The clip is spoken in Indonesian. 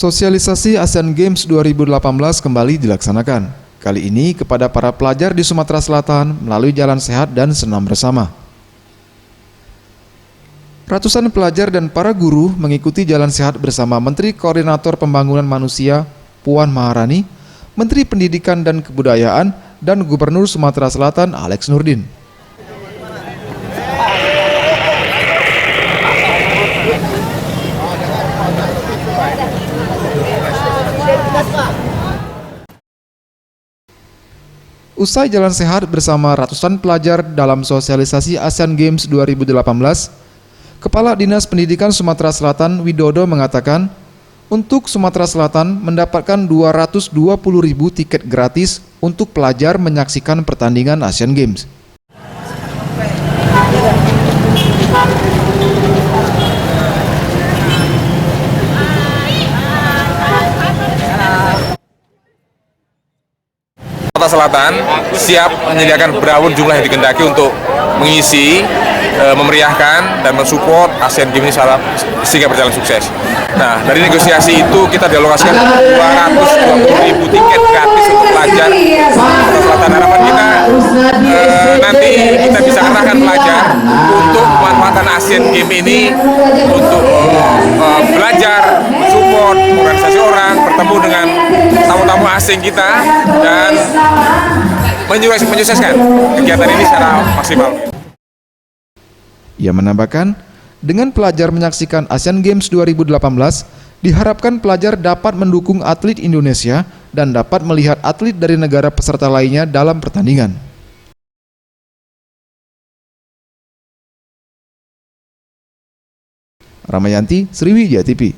Sosialisasi Asian Games 2018 kembali dilaksanakan. Kali ini kepada para pelajar di Sumatera Selatan melalui jalan sehat dan senam bersama. Ratusan pelajar dan para guru mengikuti jalan sehat bersama Menteri Koordinator Pembangunan Manusia Puan Maharani, Menteri Pendidikan dan Kebudayaan, dan Gubernur Sumatera Selatan Alex Nurdin. Usai jalan sehat bersama ratusan pelajar dalam sosialisasi Asian Games 2018, Kepala Dinas Pendidikan Sumatera Selatan Widodo mengatakan, untuk Sumatera Selatan mendapatkan 220.000 tiket gratis untuk pelajar menyaksikan pertandingan Asian Games. Sumatera Selatan siap menyediakan berapapun jumlah yang dikehendaki untuk mengisi, memeriahkan, dan mensupport Asian Games ini sehingga berjalan sukses. Nah, dari negosiasi itu kita dialokasikan 220.000 tiket gratis untuk pelajar Sumatera Selatan. Harapan kita nanti kita bisa kerahkan pelajar untuk memanfaatkan Asian Games ini untuk belajar, mensupport organisasi orang, bertemu dengan tamu-tamu asing kita, dan menyukseskan kegiatan ini secara maksimal. Ia menambahkan, dengan pelajar menyaksikan Asian Games 2018, diharapkan pelajar dapat mendukung atlet Indonesia dan dapat melihat atlet dari negara peserta lainnya dalam pertandingan. Ramayanti, Sriwijaya TV.